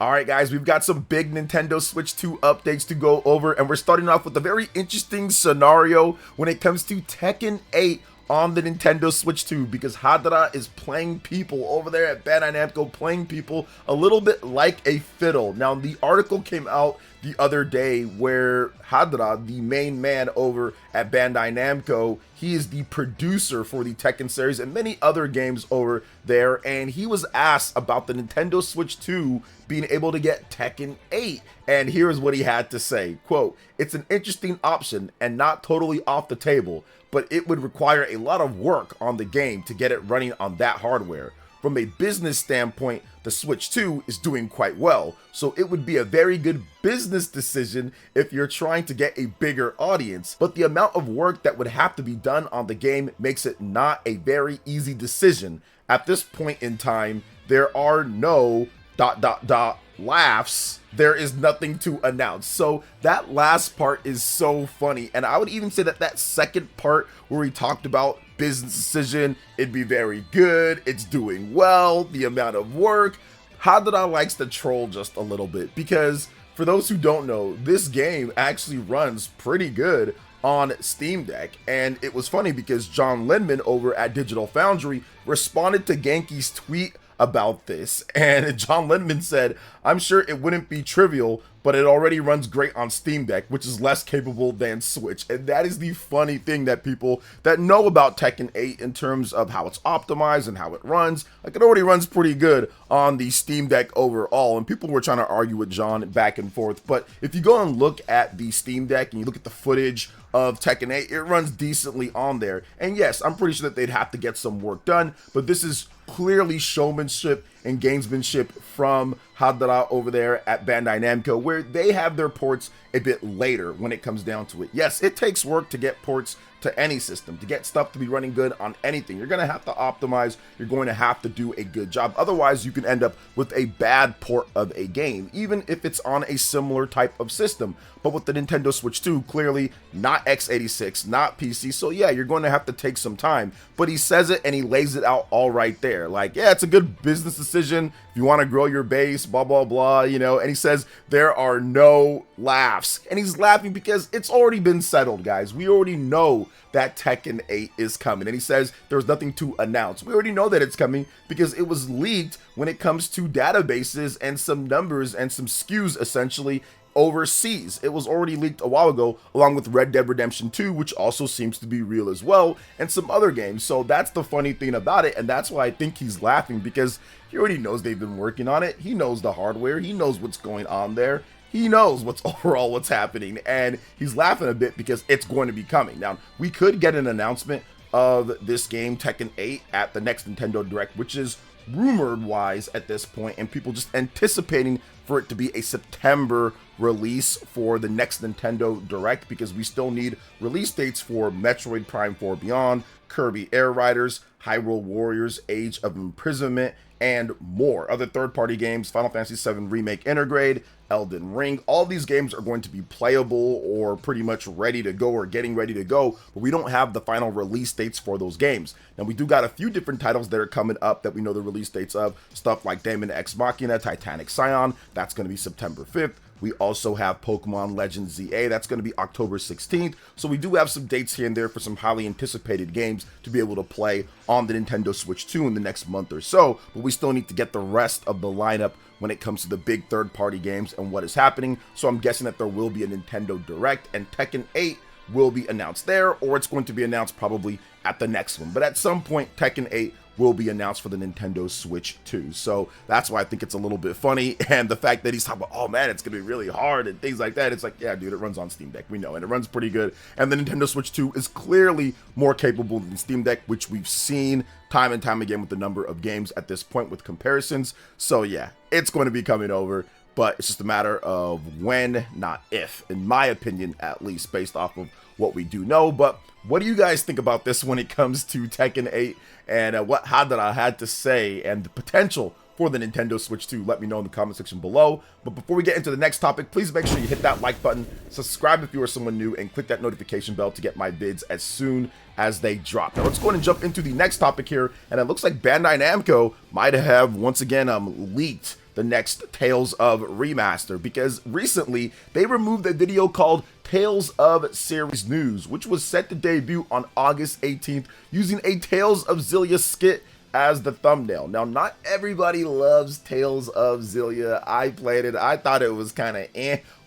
Alright guys, we've got some big Nintendo Switch 2 updates to go over, and we're starting off with a very interesting scenario when it comes to Tekken 8 on the Nintendo Switch 2, because Hadara is playing people over there at Bandai Namco, playing people a little bit like a fiddle. Now, the article came out the other day where Hadara, the main man over at Bandai Namco, he is the producer for the Tekken series and many other games over there, and he was asked about the Nintendo Switch 2 being able to get Tekken 8, and here's what he had to say, quote, "It's an interesting option and not totally off the table, but it would require a lot of work on the game to get it running on that hardware. From a business standpoint, the Switch 2 is doing quite well, so it would be a very good business decision if you're trying to get a bigger audience, but the amount of work that would have to be done on the game makes it not a very easy decision. At this point in time, there are no ... laughs. There is nothing to announce." So that last part is so funny, and I would even say that that second part where he talked about business decision, it'd be very good, it's doing well, the amount of work, Hadara likes to troll just a little bit, because for those who don't know, this game actually runs pretty good on Steam Deck, and it was funny because John Lindman over at Digital Foundry responded to Genki's tweet about this, and John Lindman said, "I'm sure it wouldn't be trivial, but it already runs great on Steam Deck, which is less capable than Switch." And that is the funny thing that people that know about Tekken 8 in terms of how it's optimized and how it runs, like it already runs pretty good on the Steam Deck overall, and people were trying to argue with John back and forth. But if you go and look at the Steam Deck and you look at the footage of Tekken 8, it runs decently on there. And yes, I'm pretty sure that they'd have to get some work done, but this is clearly showmanship and gamesmanship from Hadara over there at Bandai Namco, where they have their ports a bit later when it comes down to it. Yes, it takes work to get ports to any system, to get stuff to be running good on anything. You're going to have to optimize, you're going to have to do a good job, otherwise you can end up with a bad port of a game, even if it's on a similar type of system. But with the Nintendo Switch 2, clearly not x86, not PC, so yeah, you're going to have to take some time. But he says it and he lays it out all right there, like, yeah, it's a good business decision if you want to grow your base, blah blah blah, you know. And he says there are no laughs, and he's laughing because it's already been settled, guys. We already know that Tekken 8 is coming, and he says there's nothing to announce. We already know that it's coming because it was leaked when it comes to databases and some numbers and some SKUs essentially overseas. It was already leaked a while ago, along with Red Dead Redemption 2, which also seems to be real as well, and some other games. So that's the funny thing about it, and that's why I think he's laughing, because he already knows they've been working on it. He knows the hardware, he knows what's going on there, he knows what's overall what's happening, and he's laughing a bit because it's going to be coming. Now, we could get an announcement of this game, Tekken 8, at the next Nintendo Direct, which is rumored wise at this point, and people just anticipating for it to be a September release for the next Nintendo Direct, because we still need release dates for Metroid Prime 4 Beyond, Kirby Air Riders, Hyrule Warriors Age of Imprisonment, and more. Other third-party games, Final Fantasy VII Remake Intergrade, Elden Ring, all these games are going to be playable or pretty much ready to go or getting ready to go, but we don't have the final release dates for those games. Now, we do got a few different titles that are coming up that we know the release dates of, stuff like Daemon X Machina, Titanic Scion, that's going to be September 5th. We also have Pokemon Legends ZA, that's going to be October 16th. So we do have some dates here and there for some highly anticipated games to be able to play on the Nintendo Switch 2 in the next month or so, but we still need to get the rest of the lineup when it comes to the big third-party games and what is happening. So I'm guessing that there will be a Nintendo Direct, and Tekken 8 will be announced there, or it's going to be announced probably at the next one. But at some point, Tekken 8 will be announced for the Nintendo Switch 2. So that's why I think it's a little bit funny. And the fact that he's talking about, oh man, it's gonna be really hard and things like that. It's like, yeah, dude, it runs on Steam Deck. We know, and it runs pretty good. And the Nintendo Switch 2 is clearly more capable than Steam Deck, which we've seen time and time again with the number of games at this point with comparisons. So yeah, it's going to be coming over, but it's just a matter of when, not if, in my opinion, at least, based off of what we do know. But what do you guys think about this when it comes to Tekken 8 and what Hadara had to say and the potential for the Nintendo Switch 2? Let me know in the comment section below. But before we get into the next topic, please make sure you hit that like button, subscribe if you are someone new, and click that notification bell to get my vids as soon as they drop. Now let's go ahead and jump into the next topic here, and it looks like Bandai Namco might have once again leaked the next Tales of Remaster, because recently they removed a video called Tales of Series News, which was set to debut on August 18th using a Tales of Xillia skit as the thumbnail. Now, not everybody loves Tales of Xillia. I played it. I thought it was kind of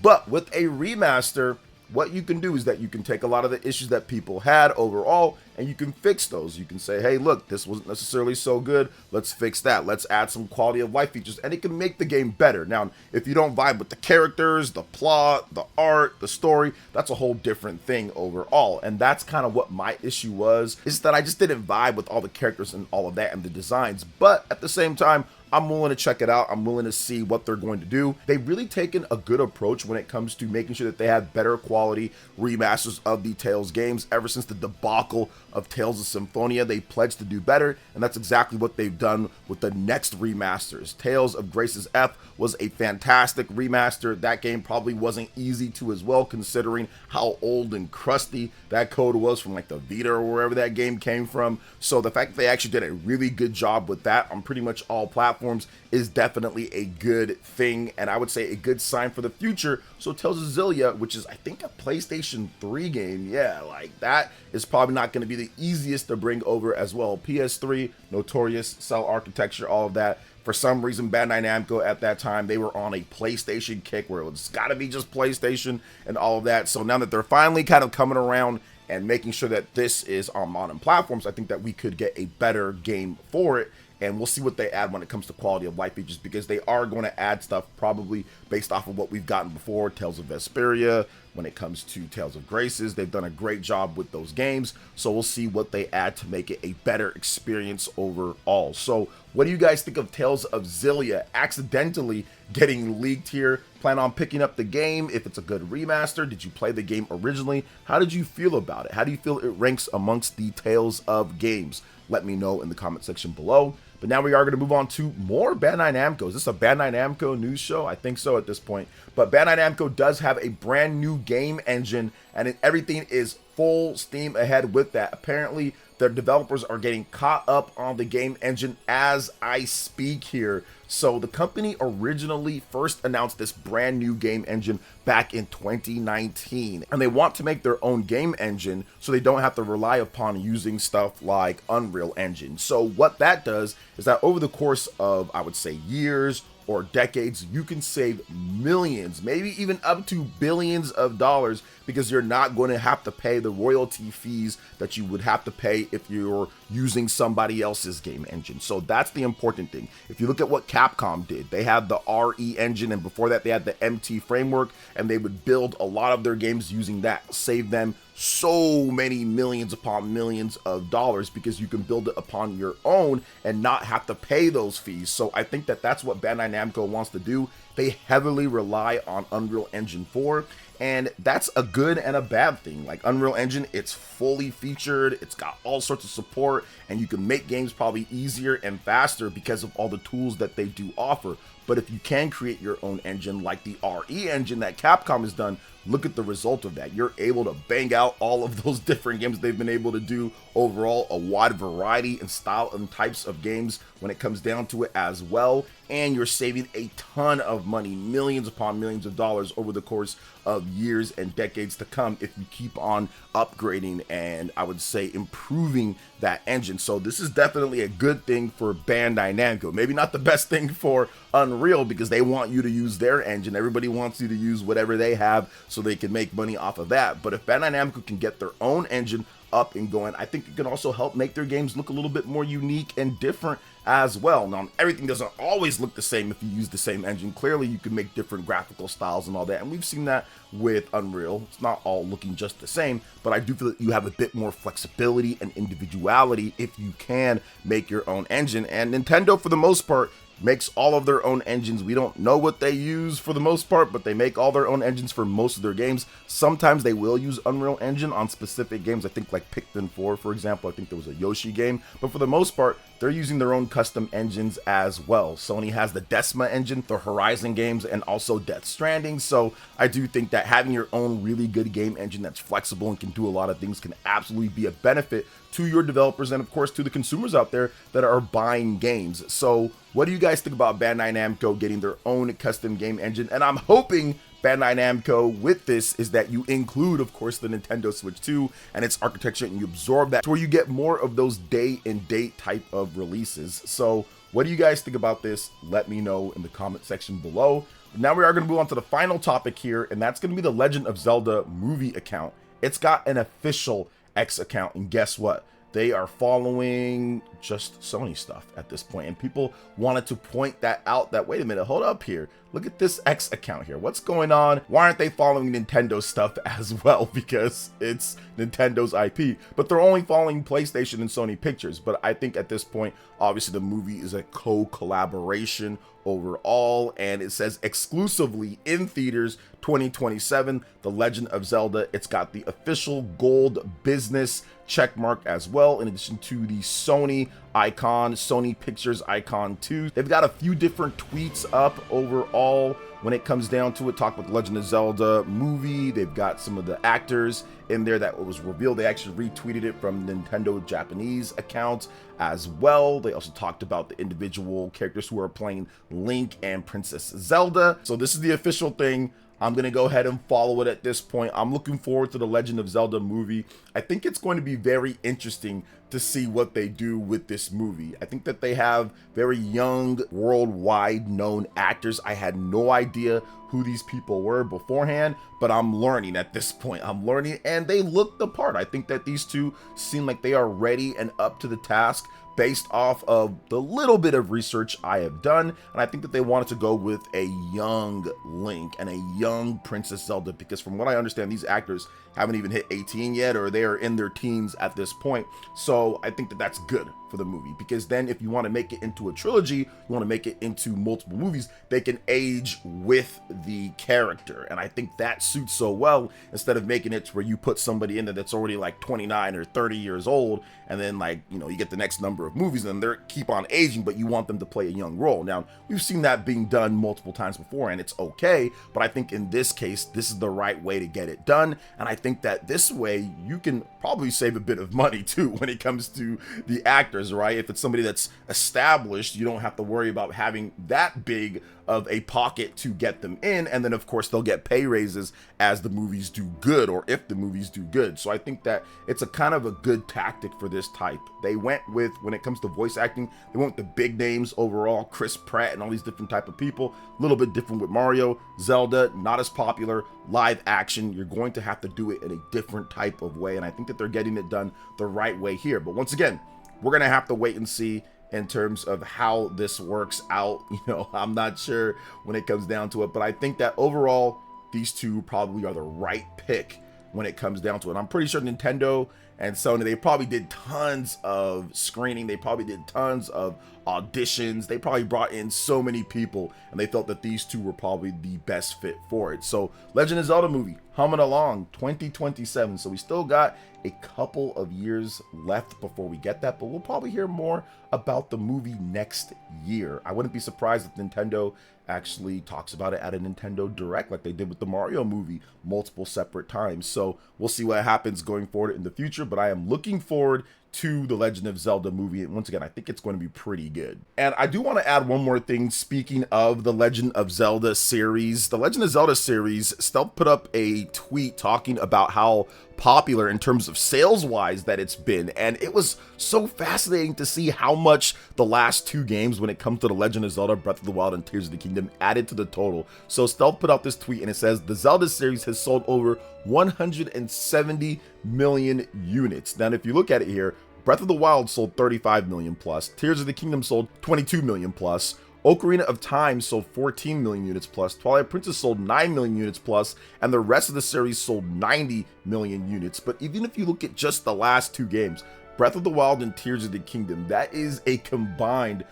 but with a remaster, what you can do is that you can take a lot of the issues that people had overall and you can fix those. You can say, hey, look, this wasn't necessarily so good. Let's fix that. Let's add some quality of life features, and it can make the game better. Now, if you don't vibe with the characters, the plot, the art, the story, that's a whole different thing overall. And that's kind of what my issue was, is that I just didn't vibe with all the characters and all of that and the designs. But at the same time, I'm willing to check it out. I'm willing to see what they're going to do. They've really taken a good approach when it comes to making sure that they have better quality remasters of the Tales games. Ever since the debacle of Tales of Symphonia, they pledged to do better, and that's exactly what they've done with the next remasters. Tales of Graces F was a fantastic remaster. That game probably wasn't easy to as well, considering how old and crusty that code was from like the Vita or wherever that game came from. So the fact that they actually did a really good job with that on pretty much all platforms is definitely a good thing, and I would say a good sign for the future. So Tales of Xillia, which is I think a PlayStation 3 game, yeah, like that is probably not going to be the easiest to bring over as well. PS3, notorious cell architecture, all of that. For some reason, Bandai Namco at that time, they were on a PlayStation kick where it's got to be just PlayStation and all of that. So now that they're finally kind of coming around and making sure that this is on modern platforms, I think that we could get a better game for it. And we'll see what they add when it comes to quality of life features, because they are going to add stuff probably based off of what we've gotten before. Tales of Vesperia, when it comes to Tales of Graces, they've done a great job with those games. So we'll see what they add to make it a better experience overall. So what do you guys think of Tales of Xillia accidentally getting leaked here? Plan on picking up the game if it's a good remaster? Did you play the game originally? How did you feel about it? How do you feel it ranks amongst the Tales of games? Let me know in the comment section below. But now we are going to move on to more Bandai Namco. Is this a Bandai Namco news show? I think so at this point. But Bandai Namco does have a brand new game engine, and everything is full steam ahead with that. Apparently, their developers are getting caught up on the game engine as I speak here. So the company originally first announced this brand new game engine back in 2019, and they want to make their own game engine so they don't have to rely upon using stuff like Unreal Engine. So what that does is that over the course of, I would say, years or decades, you can save millions, maybe even up to billions of dollars, because you're not going to have to pay the royalty fees that you would have to pay if you're using somebody else's game engine. So that's the important thing. If you look at what Capcom did, they had the RE engine, and before that they had the MT framework, and they would build a lot of their games using that, save them so many millions upon millions of dollars, because you can build it upon your own and not have to pay those fees. So I think that that's what Bandai Namco wants to do. They heavily rely on Unreal Engine 4, and that's a good and a bad thing. Like Unreal Engine, it's fully featured, it's got all sorts of support, and you can make games probably easier and faster because of all the tools that they do offer. But if you can create your own engine like the RE engine that Capcom has done, look at the result of that. You're able to bang out all of those different games they've been able to do overall, a wide variety and style and types of games when it comes down to it as well. And you're saving a ton of money, millions upon millions of dollars over the course of years and decades to come if you keep on upgrading and, I would say, improving that engine. So this is definitely a good thing for Bandai Namco. Maybe not the best thing for Unreal, because they want you to use their engine. Everybody wants you to use whatever they have so they can make money off of that. But if Bandai Namco can get their own engine up and going, I think it can also help make their games look a little bit more unique and different as well. Now, everything doesn't always look the same if you use the same engine. Clearly, you can make different graphical styles and all that, and we've seen that with Unreal. It's not all looking just the same, but I do feel that you have a bit more flexibility and individuality if you can make your own engine. And Nintendo, for the most part, makes all of their own engines. We don't know what they use for the most part, but they make all their own engines for most of their games. Sometimes they will use Unreal Engine on specific games. I think like Pikmin 4, for example. I think there was a Yoshi game, but for the most part, they're using their own custom engines as well. Sony has the Decima engine, the Horizon games, and also Death Stranding. So I do think that having your own really good game engine that's flexible and can do a lot of things can absolutely be a benefit to your developers and of course to the consumers out there that are buying games. So what do you guys think about Bandai Namco getting their own custom game engine? And I'm hoping Bandai Namco with this is that you include, of course, the Nintendo Switch 2 and its architecture, and you absorb that to where you get more of those day and date type of releases. So what do you guys think about this? Let me know in the comment section below. Now we are going to move on to the final topic here, and that's going to be the Legend of Zelda movie account. It's got an official X account, and guess what? They are following just Sony stuff at this point, and people wanted to point that out, that wait a minute, hold up here, look at this X account here, what's going on? Why aren't they following Nintendo stuff as well? Because it's Nintendo's IP, but they're only following PlayStation and Sony Pictures. But I think at this point, obviously the movie is a co-collaboration overall, and it says exclusively in theaters 2027, The Legend of Zelda. It's got the official gold business checkmark as well, in addition to the Sony icon, Sony Pictures icon too. They've got a few different tweets up overall when it comes down to it. Talk about the Legend of Zelda movie. They've got some of the actors in there that was revealed. They actually retweeted it from Nintendo Japanese account as well. They also talked about the individual characters who are playing Link and Princess Zelda. So this is the official thing. I'm going to go ahead and follow it at this point. I'm looking forward to the Legend of Zelda movie. I think it's going to be very interesting to see what they do with this movie. I think that they have very young, worldwide known actors. I had no idea who these people were beforehand, but I'm learning at this point. I'm learning, and they look the part. I think that these two seem like they are ready and up to the task based off of the little bit of research I have done. And I think that they wanted to go with a young Link and a young Princess Zelda, because from what I understand, these actors haven't even hit 18 yet, or they are in their teens at this point. So I think that that's good for the movie, because then if you want to make it into a trilogy, you want to make it into multiple movies, they can age with the character. And I think that suits so well, instead of making it where you put somebody in there that's already like 29 or 30 years old, and then like, you know, you get the next number of movies and they keep on aging, but you want them to play a young role. Now, we've seen that being done multiple times before, and it's okay, but I think in this case, this is the right way to get it done. And I think that this way you can probably save a bit of money too when it comes to the actors, right? If it's somebody that's established, you don't have to worry about having that big of a pocket to get them in, and then of course they'll get pay raises as the movies do good, or if the movies do good. So I think that it's a kind of a good tactic for this type. They went with, when it comes to voice acting, they went with the big names overall, Chris Pratt and all these different type of people. A little bit different with Mario. Zelda, not as popular. Live action, you're going to have to do it in a different type of way, and I think that they're getting it done the right way here. But once again, we're gonna have to wait and see in terms of how this works out. You know, I'm not sure when it comes down to it, but I think that overall these two probably are the right pick when it comes down to it. I'm pretty sure Nintendo and Sony, they probably did tons of screening, they probably did tons of auditions, they probably brought in so many people, and they felt that these two were probably the best fit for it. So Legend of Zelda movie humming along, 2027. So we still got a couple of years left before we get that, but we'll probably hear more about the movie next year. I wouldn't be surprised if Nintendo actually talks about it at a Nintendo Direct, like they did with the Mario movie multiple separate times. So we'll see what happens going forward in the future, but I am looking forward to the Legend of Zelda movie, and once again, I think it's going to be pretty good. And I do want to add one more thing. Speaking of the Legend of Zelda series, the Legend of Zelda series, Stealth put up a tweet talking about how popular in terms of sales wise that it's been, and it was so fascinating to see how much the last two games, when it comes to the Legend of Zelda Breath of the Wild and Tears of the Kingdom, added to the total. So Stealth put out this tweet, and it says the Zelda series has sold over 170 million units. Now if you look at it here, Breath of the Wild sold 35 million plus, Tears of the Kingdom sold 22 million plus, Ocarina of Time sold 14 million units plus, Twilight Princess sold 9 million units plus, and the rest of the series sold 90 million units. But even if you look at just the last two games, Breath of the Wild and Tears of the Kingdom, that is a combined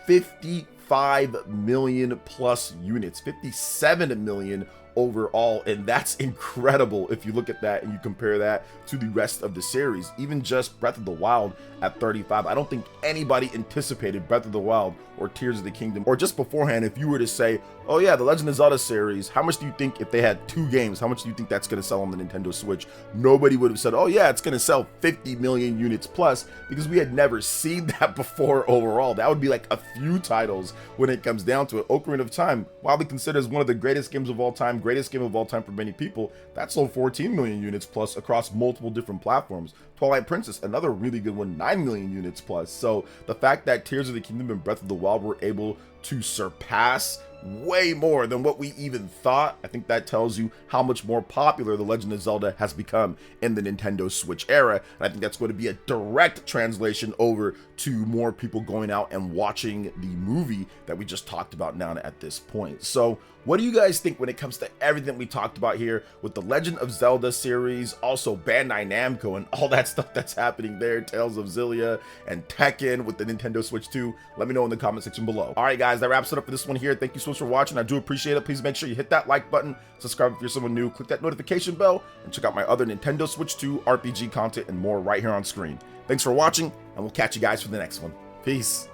55 million plus units, 57 million overall, and that's incredible if you look at that and you compare that to the rest of the series. Even just Breath of the Wild at 35, I don't think anybody anticipated Breath of the Wild or Tears of the Kingdom, or just beforehand, if you were to say, oh yeah, the Legend of Zelda series, how much do you think, if they had 2 games, how much do you think that's going to sell on the Nintendo Switch? Nobody would have said, oh yeah, it's going to sell 50 million units plus, because we had never seen that before overall. That would be like a few titles when it comes down to it. Ocarina of Time, widely considered as one of the greatest games of all time, greatest game of all time for many people, that sold 14 million units plus across multiple different platforms. Twilight Princess, another really good one, 9 million units plus. So the fact that Tears of the Kingdom and Breath of the Wild were able to surpass way more than what we even thought, I think that tells you how much more popular The Legend of Zelda has become in the Nintendo Switch era. And I think that's going to be a direct translation over to more people going out and watching the movie that we just talked about now at this point. So what do you guys think when it comes to everything we talked about here with the Legend of Zelda series, also Bandai Namco and all that stuff that's happening there, Tales of Xillia and Tekken with the Nintendo Switch 2? Let me know in the comment section below. All right, guys, that wraps it up for this one here. Thank you so much for watching. I do appreciate it. Please make sure you hit that like button, subscribe if you're someone new, click that notification bell, and check out my other Nintendo Switch 2 RPG content and more right here on screen. Thanks for watching, and we'll catch you guys for the next one. Peace.